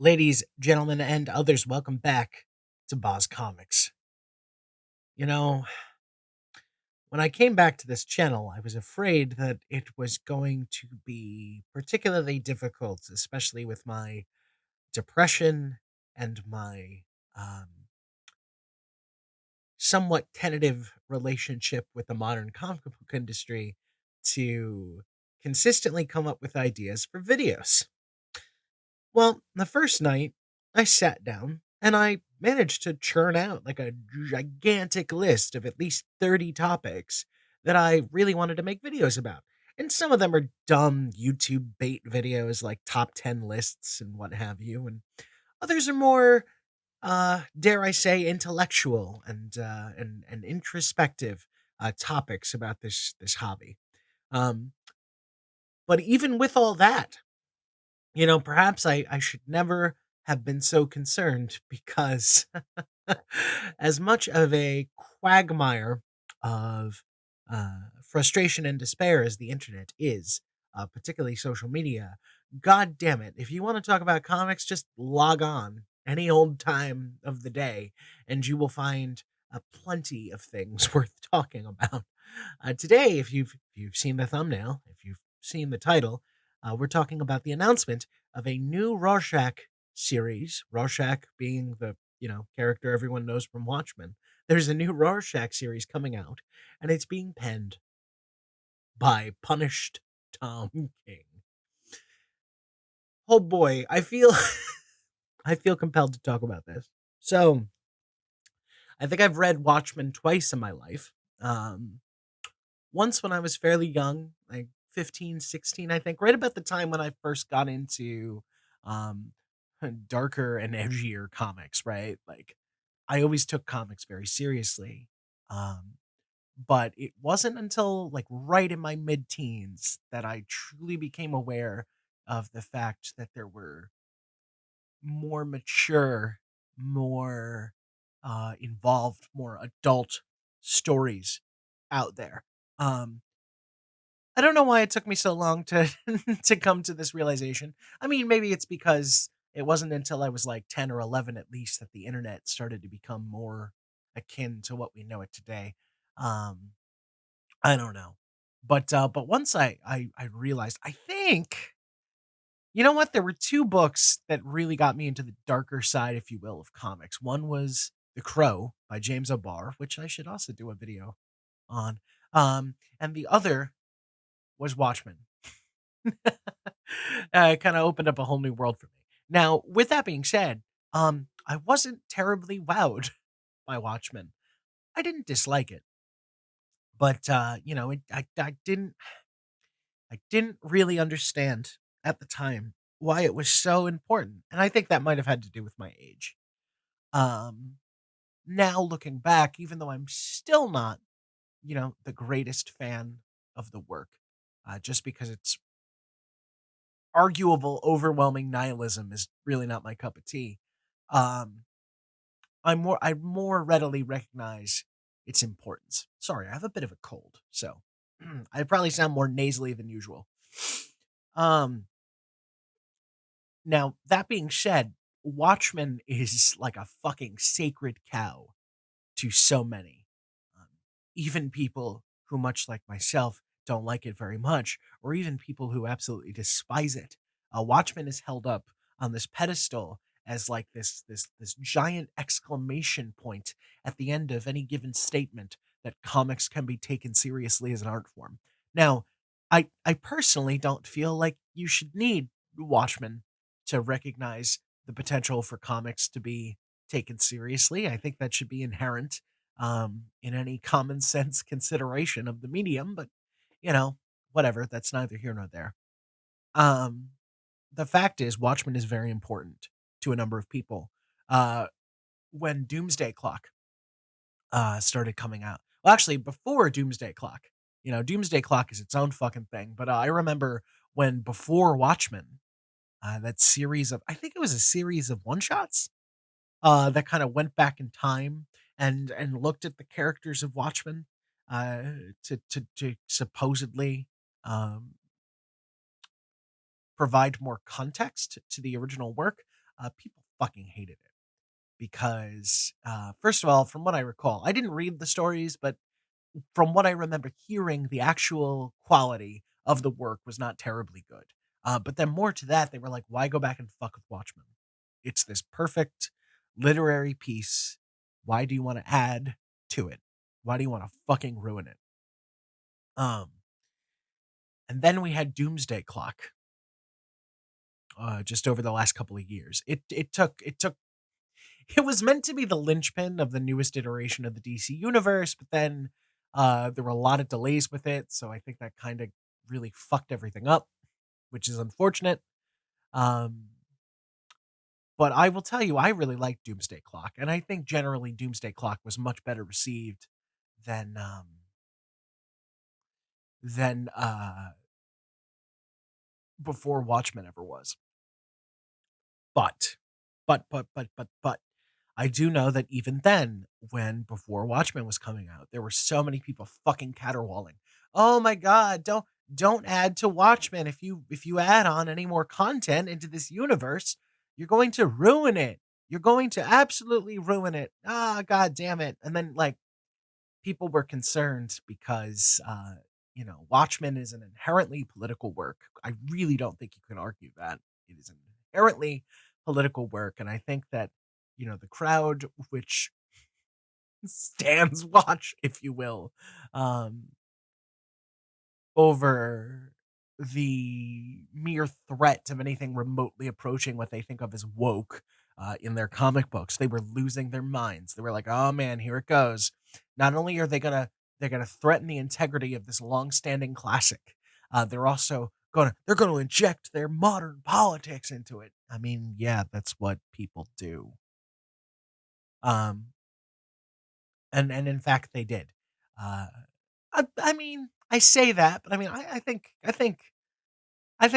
Ladies, gentlemen, and others, welcome back to Boz Comics. You know, when I came back to this channel, I was afraid that it was going to be particularly difficult, especially with my depression and my somewhat tentative relationship with the modern comic book industry, to consistently come up with ideas for videos. Well, the first night, I sat down and I managed to churn out like a gigantic list of at least 30 topics that I really wanted to make videos about. And some of them are dumb YouTube bait videos like top 10 lists and what have you. And others are more, dare I say, intellectual and introspective topics about this hobby. Um, but even with all that, perhaps I should never have been so concerned because as much of a quagmire of frustration and despair as the internet is, particularly social media, god damn it, if you want to talk about comics, just log on any old time of the day and you will find plenty of things worth talking about. Today, if you've seen the thumbnail, if you've seen the title, we're talking about the announcement of a new Rorschach series. Rorschach being the character everyone knows from Watchmen. There's a new Rorschach series coming out, and it's being penned by punished Tom King. Oh boy, I feel I feel compelled to talk about this. So I think I've read Watchmen twice in my life. Um, Once when I was fairly young, like 15, 16, I think, right about the time when I first got into um darker and edgier comics, right? Like I always took comics very seriously. Um but it wasn't until like right in my mid-teens that I truly became aware of the fact that there were more mature, more involved, more adult stories out there. Um I don't know why it took me so long to to come to this realization. I mean, maybe it's because it wasn't until I was like 10 or 11 at least that the internet started to become more akin to what we know it today. Um, I don't know. But once I realized, I think, you know what, there were two books that really got me into the darker side, if you will, of comics. One was The Crow by James O'Barr, which I should also do a video on. And the other was Watchmen. It kind of opened up a whole new world for me. Now, with that being said, I wasn't terribly wowed by Watchmen. I didn't dislike it, but I didn't really understand at the time why it was so important, and I think that might have had to do with my age. Um, Now looking back, even though I'm still not, the greatest fan of the work, just because it's arguable, overwhelming nihilism is really not my cup of tea. Um, I more readily recognize its importance. Sorry, I have a bit of a cold, so I probably sound more nasally than usual. Um, Now that being said, Watchmen is like a fucking sacred cow to so many. Um, Even people who, much like myself, don't like it very much, or even people who absolutely despise it. Watchmen is held up on this pedestal as like this giant exclamation point at the end of any given statement that comics can be taken seriously as an art form. Now, I personally don't feel like you should need Watchmen to recognize the potential for comics to be taken seriously. I think that should be inherent in any common sense consideration of the medium, but whatever. That's neither here nor there. Um, the fact is, Watchmen is very important to a number of people. Uh, when Doomsday Clock started coming out, well, actually, before Doomsday Clock, Doomsday Clock is its own fucking thing. But I remember when before Watchmen, that series of, I think it was a series of one shots that kind of went back in time and looked at the characters of Watchmen uh, to supposedly um, provide more context to the original work. people fucking hated it because, first of all, from what I recall, I didn't read the stories, but from what I remember hearing, the actual quality of the work was not terribly good. But then more to that, they were like, why go back and fuck with Watchmen? It's this perfect literary piece. Why do you want to add to it? Why do you want to fucking ruin it? Um, and then we had Doomsday Clock, just over the last couple of years. It was meant to be the linchpin of the newest iteration of the DC universe, but then there were a lot of delays with it, so I think that kind of really fucked everything up, which is unfortunate. Um, but I will tell you, I really like Doomsday Clock, and I think generally Doomsday Clock was much better received than than before Watchmen ever was. But, but, I do know that even then, when before Watchmen was coming out, there were so many people fucking caterwauling. Oh my god, don't add to Watchmen. If you add on any more content into this universe, you're going to ruin it. You're going to absolutely ruin it. Ah, god damn it. And then like people were concerned because Watchmen is an inherently political work. I really don't think you can argue that. It is an inherently political work, and I think that the crowd which stands watch, if you will, um, over the mere threat of anything remotely approaching what they think of as woke in their comic books. They were losing their minds. They were like, "Oh man, here it goes." Not only are they're gonna threaten the integrity of this long-standing classic, they're also they're gonna inject their modern politics into it. I mean, yeah, that's what people do. Um, and in fact, they did. Uh, I mean, I say that, but I mean, I think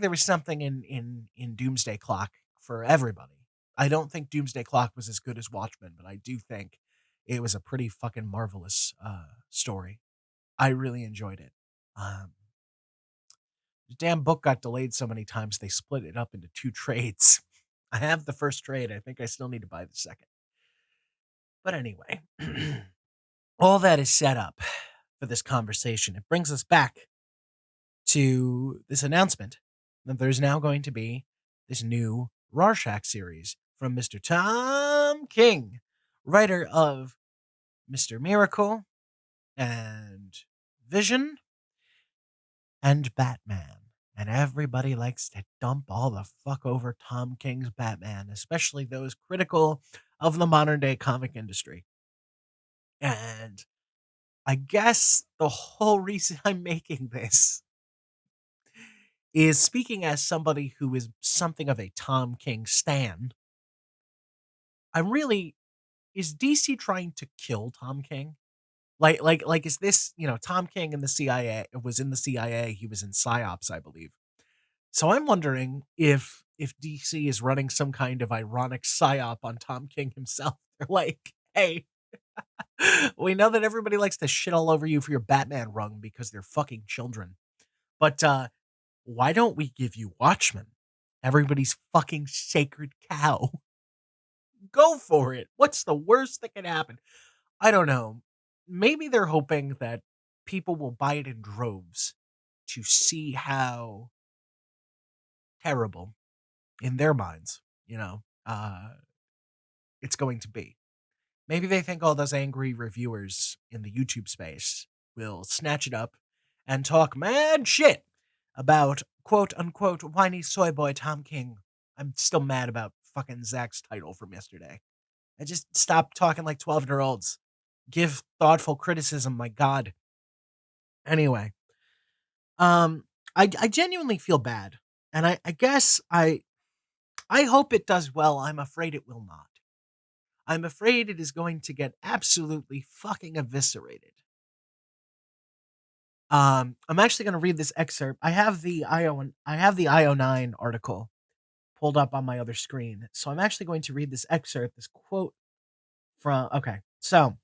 there was something in Doomsday Clock for everybody. I don't think Doomsday Clock was as good as Watchmen, but I do think it was a pretty fucking marvelous story. I really enjoyed it. Um, the damn book got delayed so many times they split it up into two trades. I have the first trade. I think I still need to buy the second. But anyway, all that is set up for this conversation. It brings us back to this announcement that there's now going to be this new Rorschach series from Mr. Tom King, writer of Mr. Miracle and Vision and Batman. And everybody likes to dump all the fuck over Tom King's Batman, especially those critical of the modern day comic industry. And I guess the whole reason I'm making this is speaking as somebody who is something of a Tom King stan. I'm really is DC trying to kill Tom King? Like is this, Tom King in the CIA was in the CIA, he was in PsyOps, I believe. So I'm wondering if DC is running some kind of ironic psyop on Tom King himself. They're like, hey, we know that everybody likes to shit all over you for your Batman rung because they're fucking children. But why don't we give you Watchmen? Everybody's fucking sacred cow. Go for it. What's the worst that can happen? I don't know. Maybe they're hoping that people will buy it in droves to see how terrible in their minds, it's going to be. Maybe they think all those angry reviewers in the YouTube space will snatch it up and talk mad shit about quote unquote whiny soy boy Tom King. I'm still mad about fucking Zach's title from yesterday. I just stop talking like 12-year-olds. Give thoughtful criticism, my God. Anyway, um, I genuinely feel bad. And I guess I hope it does well. I'm afraid it will not. I'm afraid it is going to get absolutely fucking eviscerated. I'm actually going to read this excerpt. I have the IO9 article pulled up on my other screen. So I'm actually going to read this excerpt, this quote from okay. So,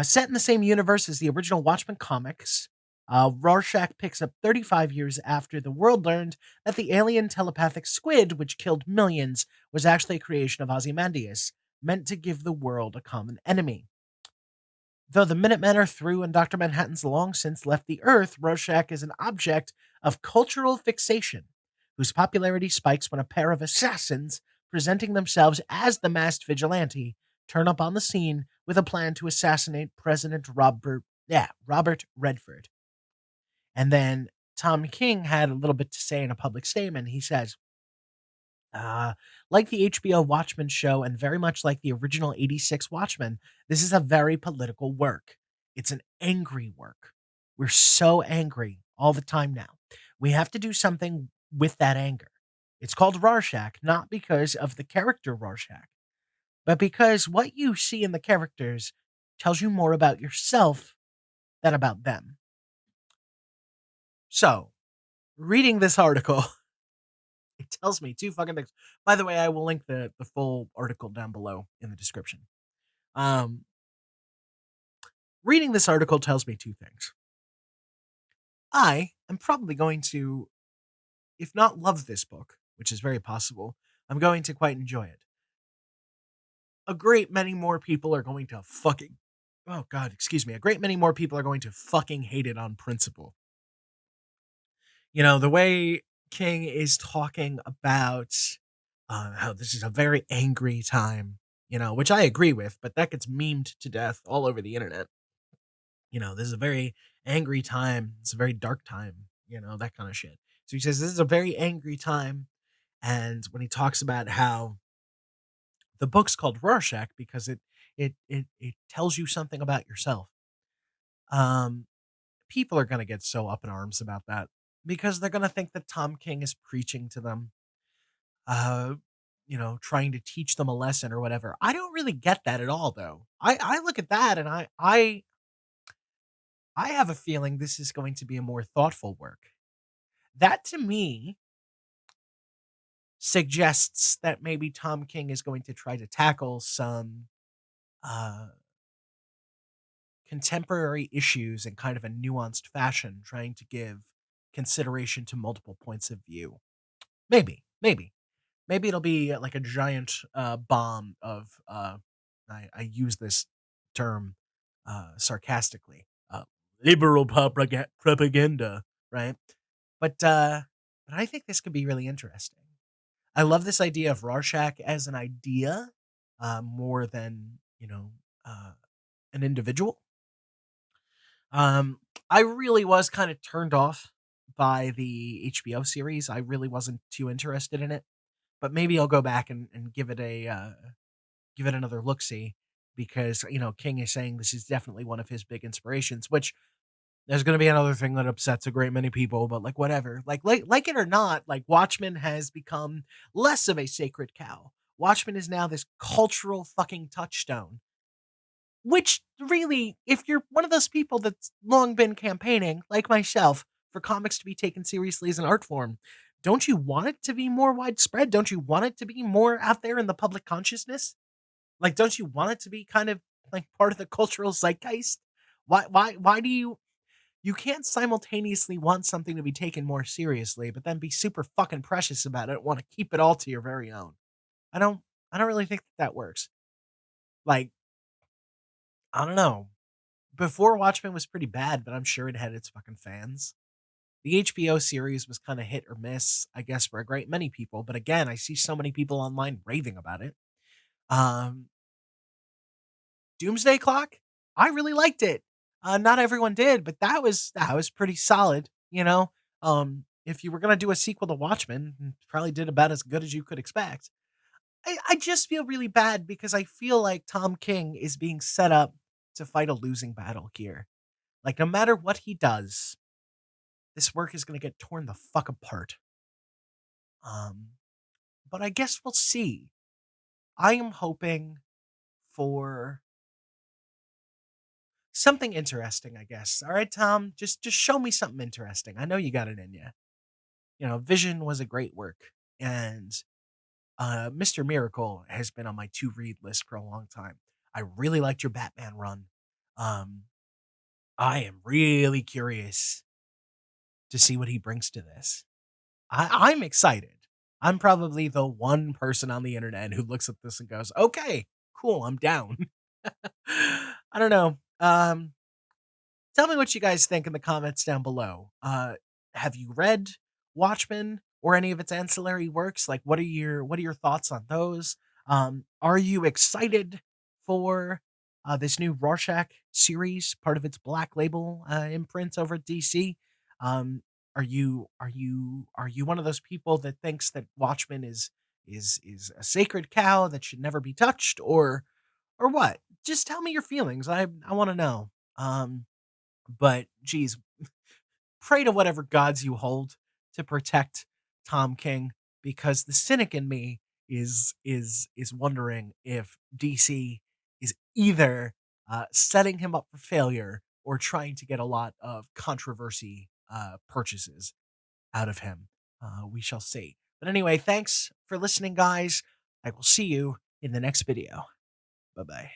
set in the same universe as the original Watchmen comics, Rorschach picks up 35 years after the world learned that the alien telepathic squid, which killed millions, was actually a creation of Ozymandias, meant to give the world a common enemy. Though the Minutemen are through and Dr. Manhattan's long since left the Earth, Rorschach is an object of cultural fixation, whose popularity spikes when a pair of assassins, presenting themselves as the masked vigilante, turn up on the scene with a plan to assassinate President Robert Redford. And then Tom King had a little bit to say in a public statement. He says, uh, like the HBO Watchmen show and very much like the original 86 Watchmen, this is a very political work. It's an angry work. We're so angry all the time now. We have to do something with that anger. It's called Rorschach, not because of the character Rorschach, but because what you see in the characters tells you more about yourself than about them. So, reading this article, it tells me two fucking things. By the way, I will link the full article down below in the description. Um, Reading this article tells me two things. I am probably going to, if not love this book, which is very possible, I'm going to quite enjoy it. A great many more people are going to fucking, oh God, excuse me, a great many more people are going to fucking hate it on principle. You know, the way King is talking about how this is a very angry time, you know, which I agree with, but that gets memed to death all over the internet. You know, this is a very angry time. It's a very dark time, you know, that kind of shit. So he says this is a very angry time. And when he talks about how the book's called Rorschach because it tells you something about yourself. Um, People are gonna get so up in arms about that because they're gonna think that Tom King is preaching to them, uh, you know, trying to teach them a lesson or whatever. I don't really get that at all, though. I look at that and I have a feeling this is going to be a more thoughtful work. That to me suggests that maybe Tom King is going to try to tackle some uh, contemporary issues in kind of a nuanced fashion, trying to give consideration to multiple points of view. Maybe it'll be like a giant bomb of I use this term sarcastically, liberal propaganda, right? But I think this could be really interesting. I love this idea of Rorschach as an idea more than uh, an individual. I really was kind of turned off by the HBO series. I really wasn't too interested in it, but maybe I'll go back and give it a give it another look see because King is saying this is definitely one of his big inspirations. Which there's going to be another thing that upsets a great many people, but like whatever, like it or not, like Watchmen has become less of a sacred cow. Watchmen is now this cultural fucking touchstone, which really, if you're one of those people that's long been campaigning, like myself, for comics to be taken seriously as an art form, don't you want it to be more widespread? Don't you want it to be more out there in the public consciousness? Like, don't you want it to be kind of like part of the cultural zeitgeist? Why do you can't simultaneously want something to be taken more seriously, but then be super fucking precious about it, want to keep it all to your very own? I don't I don't really think that works. Like, I don't know. Before Watchmen was pretty bad, but I'm sure it had its fucking fans. The HBO series was kind of hit or miss, I guess, for a great many people. But again, I see so many people online raving about it. Um, Doomsday Clock, I really liked it. Not everyone did, but that was pretty solid. If you were gonna do a sequel to Watchmen, probably did about as good as you could expect. I just feel really bad because I feel like Tom King is being set up to fight a losing battle here. Like, no matter what he does, this work is going to get torn the fuck apart. Um, but I guess we'll see. I am hoping for something interesting, I guess. All right, Tom, just show me something interesting. I know you got it in you. Vision was a great work, and Mr. Miracle has been on my to read list for a long time. I really liked your Batman run. Um, I am really curious to see what he brings to this. I'm excited. I'm probably the one person on the internet who looks at this and goes, "Okay, cool, I'm down." I don't know. Tell me what you guys think in the comments down below. Have you read Watchmen or any of its ancillary works? Like, what are your thoughts on those? Are you excited for this new Rorschach series, part of its Black Label imprint over at DC? Um, are you one of those people that thinks that Watchmen is a sacred cow that should never be touched, or what? Just tell me your feelings. I want to know. But geez, pray to whatever gods you hold to protect Tom King, because the cynic in me is wondering if DC is either setting him up for failure or trying to get a lot of controversy purchases out of him. We shall see. But anyway, thanks for listening, guys. I will see you in the next video. Bye bye.